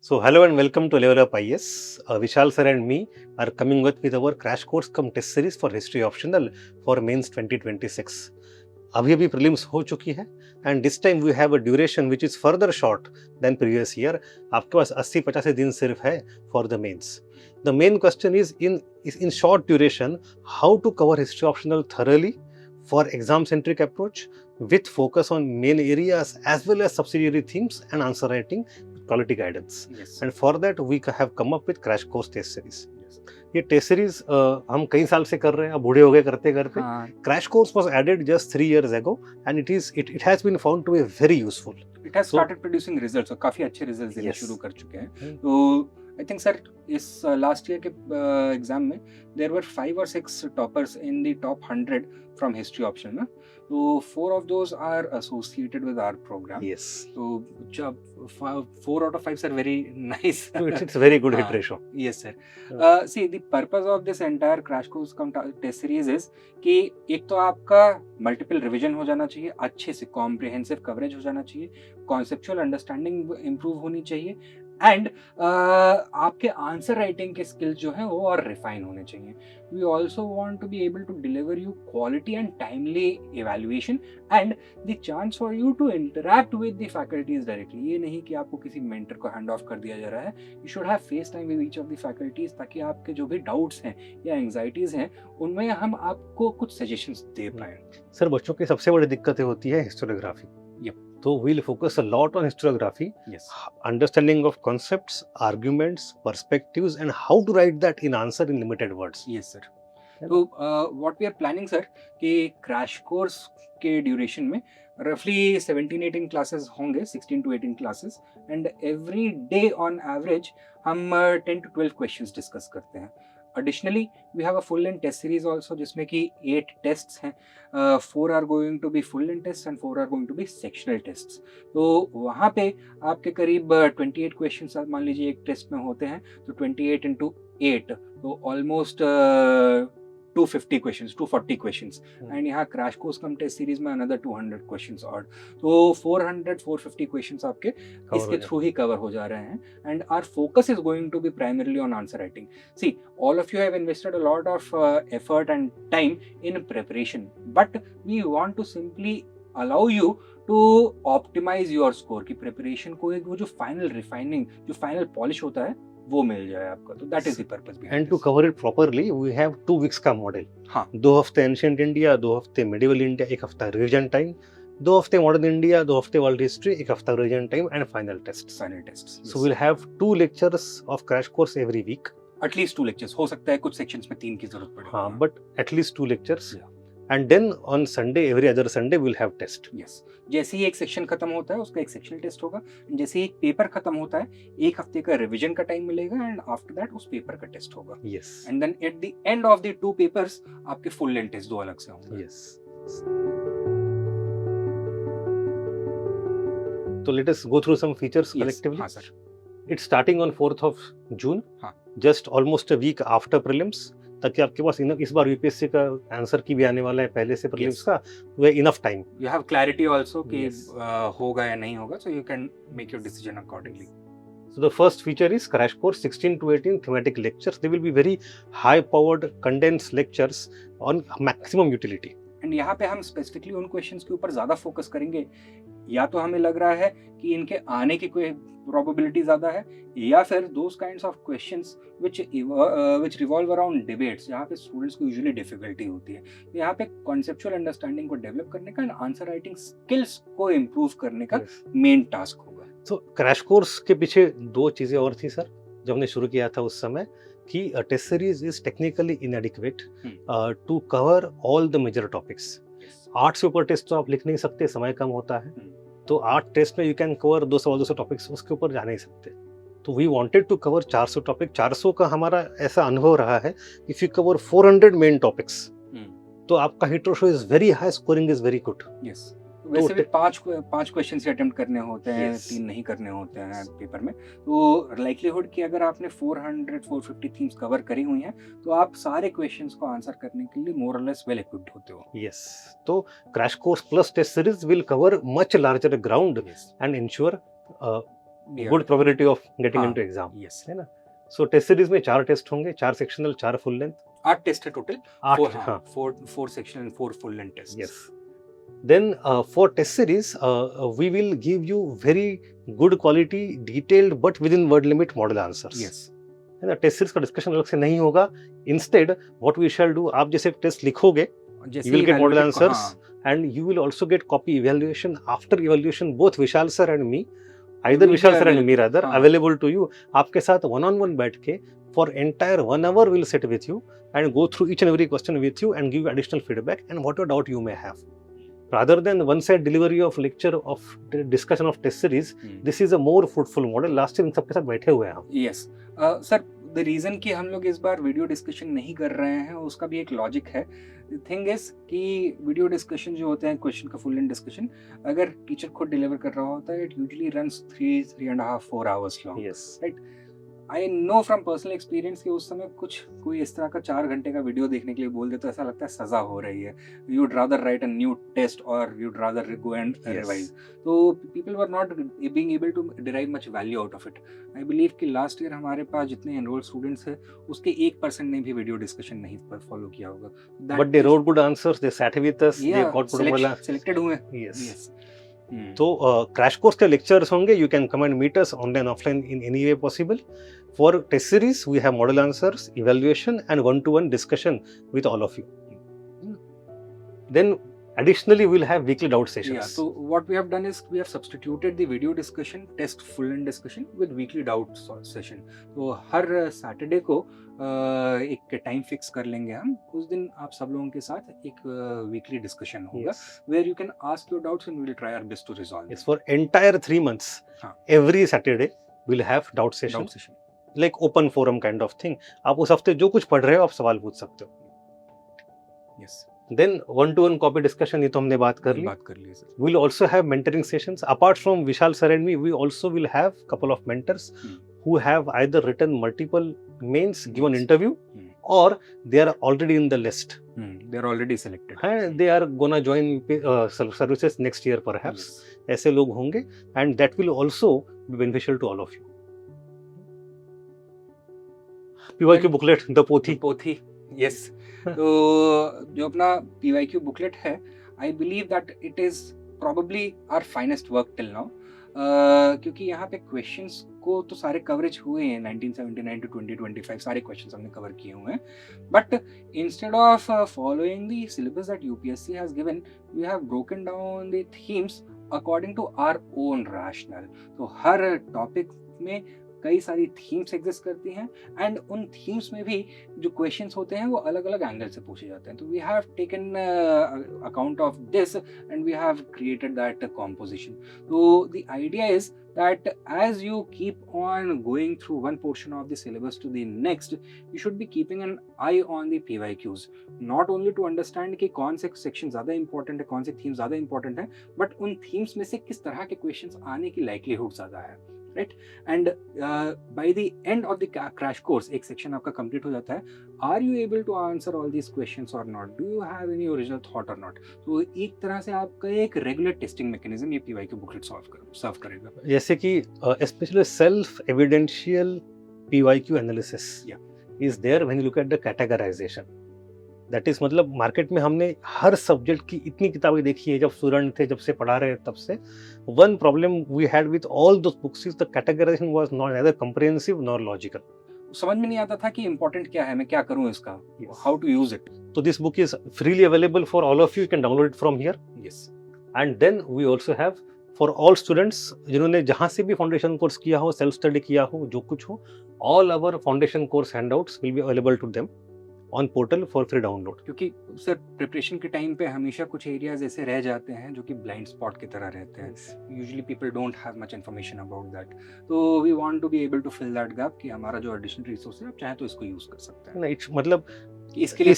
So, hello and welcome to Level Up IS. Vishal sir and me are coming with our crash course cum test series for history optional for mains 2026. अभी prelims हो चुकी है and this time we have a duration which is further short than previous year. आपके पास 80-85 दिन सिर्फ है for the mains. The main question is in short duration how to cover history optional thoroughly for exam centric approach with focus on main areas as well as subsidiary themes and answer writing quality guidance. Yes. And for that we have come up with crash course test series. Yes. ये test series हम कई साल से कर रहे हैं, अब बूढ़े हो गए करते करते. Crash course was added just 3 years ago and it has been found to be very useful. It has started producing results और काफी अच्छे रिजल्ट्स देना शुरू कर चुके हैं. तो आई थिंक सर इस लास्ट ईयर के एग्जाम में there were 5 or 6 toppers in the top 100 from history option ना. तो 4 of those are associated with our program. Yes. So जब 4 out of 5 are very nice. It's a very good hit ratio. Yes sir. See the purpose of this entire crash course test series is कि एक तो आपका multiple revision हो जाना चाहिए, अच्छे से कॉम्प्रिहेंसिव कवरेज हो जाना चाहिए, कॉन्सेप्चुअल अंडरस्टैंडिंग इम्प्रूव होनी चाहिए एंड आपके आंसर राइटिंग के स्किल्स जो हैं वो और रिफाइन होने चाहिए. We also want to be able to deliver you quality and timely evaluation and the chance for you to interact with the faculties directly. ये नहीं कि आपको किसी मेंटर को हैंड ऑफ कर दिया जा रहा है. You should have face time with each of the faculties ताकि आपके जो भी डाउट्स हैं या एंग्जाइटीज हैं उनमें हम आपको कुछ सजेशंस दे पाएं. सर बच्चों की सबसे बड़ी दिक्कतें होती है historiography. So we'll focus a lot on historiography. Yes. Understanding of concepts, arguments, perspectives, and how to write that in answer in limited words. Yes, sir. So what we are planning, sir, कि crash course के duration में roughly 17-18 classes होंगे, 16 to 18 classes, and every day on average हम 10 to 12 questions discuss करते हैं. Additionally, we have a full length test series also जिसमें कि 8 tests हैं. 4 are going to be full length tests and 4 are going to be sectional tests. तो वहाँ पे आपके करीब 28 questions मान लीजिए एक टेस्ट में होते हैं, तो 28 into 8 तो almost 250 questions, 240 questions. And यहाँ क्रैश कोर्स कम टेस्ट सीरीज में another 200 questions और तो 450 questions आपके इसके थ्रू ही कवर हो जा रहे हैं. And our focus is going to be primarily on answer writing. See, all of you have invested a lot of effort and time in preparation, but we want to simply allow you to optimize your score कि preparation को एक वो जो final refining, जो final polish होता है वो मिल जाए आपका. तो that is the purpose. And to cover it properly we have 2 weeks का मॉडल. हाँ, 2 हफ्ते एंशिएंट इंडिया, 2 हफ्ते मिडिवल इंडिया, 1 हफ्ता रिवीजन टाइम, 2 हफ्ते मॉडर्न इंडिया, 2 हफ्ते वर्ल्ड हिस्ट्री, 1 हफ्ता revision time and final test. So we will have 2 lectures of crash course every week. At least 2 lectures हो सकता है, कुछ सेक्शंस में 3 की जरूरत पड़े. हाँ, but at least 2 lectures. And then on Sunday, every other Sunday, we'll have test. Yes. जैसे ही एक सेक्शन खत्म होता है उसका एक सेक्शनल टेस्ट होगा. जैसे ही एक पेपर खत्म होता है 1 हफ्ते का रिवीजन का टाइम मिलेगा एंड आफ्टर दैट उस पेपर का टेस्ट होगा. Yes. And then at the end of the 2 papers आपके फुल लेंथ टेस्ट 2 अलग से होंगे. Yes. So let us go through some features collectively. हाँ sir. It's starting on 4th of June. हाँ. Just almost a week after prelims. ताकि आपके पास इस बार UPSC का आंसर की भी आने वाला है पहले से प्रीलिम्स का. Way enough time. You have clarity also कि होगा या नहीं होगा, so you can make your decision accordingly. So the first feature is crash course 16 to 18 thematic lectures. They will be very high powered condensed lectures on maximum utility. And यहाँ पे हम specifically उन questions के ऊपर ज्यादा focus करेंगे. या तो हमें लग रहा है कि इनके आने की कोई प्रोबेबिलिटी ज्यादा है, या फिर those kinds of questions which revolve around debates जहाँ पे स्टूडेंट्स को यूजुअली डिफिकल्टी होती है. तो यहाँ पे कॉन्सेप्चुअल अंडरस्टैंडिंग को डेवलप करने का एंड आंसर राइटिंग स्किल्स को इम्प्रूव करने का मेन टास्क होगा. तो क्रैश कोर्स के पीछे 2 चीजें और थी सर जब हमने शुरू किया था उस समय कि test series is technically inadequate to cover all the major topics. 8 से ऊपर टेस्ट तो आप लिख नहीं सकते, समय कम होता है. तो 8 टेस्ट में यू कैन कवर 200 टॉपिक्स, उसके ऊपर जा नहीं सकते. तो we wanted to cover 400 topic. 400 का हमारा ऐसा अनुभव रहा है if you cover 400 main topics तो आपका hit ratio is very high, scoring is very good. Yes. वैसे भी 5 क्वेश्चन से अटेम्प्ट करने होते हैं. Yes. 3 नहीं करने होते हैं पेपर में. तो लाइक्लीहुड कि अगर आपने 450 थीम्स कवर करी हुई हैं तो आप सारे क्वेश्चंस को आंसर करने के लिए मोर और लेस वेल इक्विप्ड होते हो. Yes. तो crash course plus test series will cover much larger ground and ensure good probability of getting हाँ, इनटू एग्जाम, यस। है ना? सो टेस्ट सीरीज में 4 टेस्ट होंगे, 4 सेक्शनल, 4 फुल लेंथ, 8 टेस्ट है टोटल, 8 हाँ, हाँ, 4 section and 4 full length test. yes. Then for test series, we will give you very good quality, detailed but within word limit model answers. Yes, है ना? Test series का discussion अलग से नहीं होगा. Instead, what we shall do, आप जैसे test लिखोगे, जैसे you will get model evaluated answers, and you will also get copy evaluation. After evaluation, both Vishal sir and me, either will be Vishal sir and me available. rather, हाँ. available to you. आपके साथ one on one बैठ के for entire 1 hour we'll sit with you and go through each and every question with you and give you additional feedback and whatever doubt you may have. Rather than one-side delivery of lecture of discussion of test series, this is a more fruitful model. Last year इन सबके साथ बैठे हुए हैं हम. Yes sir, the reason कि हम लोग इस बार वीडियो डिस्कशन नहीं कर रहे हैं उसका भी एक लॉजिक है. थिंग इज कि वीडियो डिस्कशन जो होते हैं, क्वेश्चन का फुल एंड डिस्कशन, अगर टीचर खुद डिलीवर कर रहा होता है, it usually runs 3.5 4 hours long. Yes. Right. I know from personal experience कि उस समय कोई इस तरह का 4 घंटे का वीडियो देखने के लिए बोल दे तो ऐसा लगता है सजा हो रही है. You would rather write a new test or you would rather go and revise. तो people were not being able to derive much value out of it. I believe कि लास्ट ईयर हमारे पास जितने एनरोल्ड स्टूडेंट्स हैं उसके 1% ने भी video discussion नहीं फॉलो किया होगा. But they wrote good answers. They sat with us. They got good model. Selected हुए. Yes. तो क्रैश कोर्स के लेक्चर्स होंगे. You can come and meet us online, offline in any way possible. For test series, we have model answers, evaluation, and one-to-one discussion with all of you. Then, additionally, we'll have weekly doubt sessions. Yeah, so what we have done is we have substituted the video discussion, test full and discussion with weekly doubt session. तो हर Saturday को एक time fix कर लेंगे हम. उस दिन आप सब लोगों के साथ एक वीकली डिस्कशन होगा, Yes. where you can ask your doubts and we will try our best to resolve Yes, for entire 3 months, हाँ. every Saturday, we'll have doubt session, doubt session. like open forum kind of thing. आप उस हफ्ते जो कुछ पढ़ रहे हो, आप सवाल पूछ सकते हो. Yes. Then one-to-one copy discussion, ये तो हमने बात कर ली. बात कर ली sir. We'll also have mentoring sessions. Apart from Vishal sir and me, we also will have couple of mentors who have either written multiple mains, given interview, or they are already in the list. They are already selected. And they are gonna join services next year perhaps. Yes. ऐसे लोग होंगे, and that will also be beneficial to all of you. PYQ booklet, the पोथी. Yes. तो जो अपना PYQ booklet है, I believe that it is probably our finest work till now. क्योंकि यहाँ पे क्वेश्चंस को तो सारे कवरेज हुए हैं 1979 to 2025, सारे क्वेश्चंस हमने कवर किए हुए हैं. But instead of following the syllabus that UPSC has given, we have broken down the themes according to our own rational. तो हर टॉपिक में कई सारी थीम्स एग्जिस्ट करती हैं, एंड उन थीम्स में भी जो क्वेश्चंस होते हैं वो अलग अलग एंगल से पूछे जाते हैं. तो we have taken account of this and we have created that composition. तो the idea is that as you keep on going through one portion of the syllabus to the next, you should be keeping an eye on the PYQs, not only to understand कि कौन से section ज़्यादा important है, कौन से theme ज़्यादा important है, but उन थीम्स में से किस तरह के क्वेश्चंस आने की लाइकलीहुड ज़्यादा है. Right. And by the end of the crash course एक सेक्शन आपका कंप्लीट हो जाता है. Are you able to answer all these questions or not? Do you have any original thought or not? तो एक तरह से आपका एक रेगुलर टेस्टिंग मैकेनिज्म ये PYQ बुकलेट सर्व करेगा. जैसे कि especially self evidential PYQ analysis is there when you look at the categorization. That is, मतलब मार्केट में हमने हर सब्जेक्ट की इतनी किताबें देखी है, जब स्टूडेंट थे, जब से पढ़ा रहे तब से. One problem we had with all those books is the categorization was not neither comprehensive nor logical. समझ में नहीं आता था कि इम्पोर्टेंट क्या है, मैं क्या करूं इसका, how to use it. So this book is freely available for all of you. You can download it from here. Yes. And then we also have for all students जिन्होंने जहाँ से भी फाउंडेशन कोर्स किया हो, self study किया हो, जो कुछ हो, all our foundation course handouts will be available to them on portal for free download. क्योंकि सर प्रिपरेशन के टाइम पे हमेशा कुछ एरियाज ऐसे रह जाते हैं जो कि ब्लाइंड स्पॉट की तरह रहते हैं. Usually people don't have much information about that. तो we want to be able to fill that gap कि हमारा जो एडिशनल रिसोर्स है आप चाहे तो इसको यूज कर सकते हैं. नहीं, मतलब इसके लिए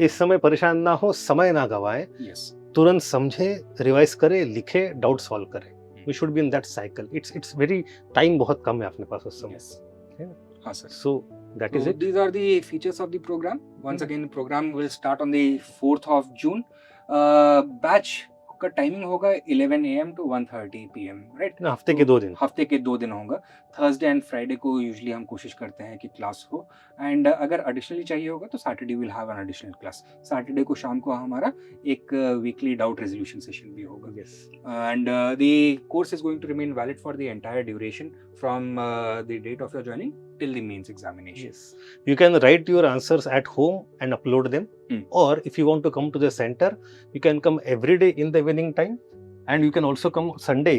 इस समय परेशान ना हो, समय ना गवाएं. यस. तुरंत समझे, रिवाइज करे, लिखे, डाउट सॉल्व करे. We should be in that cycle. It's very time बहुत कम है अपने पास उस समय. हाँ sir. So that is so it. These are the features of the program. Once again, the program will start on the 4th of June. Batch आपका timing होगा 11 AM to 1:30 PM, राइट? ना हफ्ते के 2 दिन। हफ्ते के 2 दिन होगा। थर्सडे एंड फ्राइडे को यूजुअली हम कोशिश करते हैं कि क्लास हो, एंड अगर एडिशनली चाहिए होगा तो Saturday will have an additional class. Saturday को शाम को हमारा एक वीकली डाउट रेजोल्यूशन सेशन भी होगा। Yes. And the course is going to remain valid for the entire duration from the date of your joining till the mains examination. Yes. You can write your answers at home and upload them. Hmm. Or if you want to come to the center, you can come every day in the evening time, and you can also come Sunday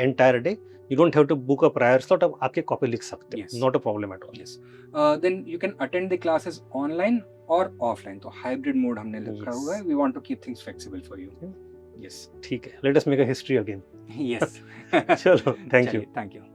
entire day. You don't have to book a prior slot. आप आके copy लिख सकते हो. Yes. Not a problem at all. Yes. Then you can attend the classes online or offline. तो hybrid mode हमने लिखा Yes. हुआ है. We want to keep things flexible for you. Hmm. Yes. ठीक है. Let us make a history again. Yes. चलो, thank you. Thank you.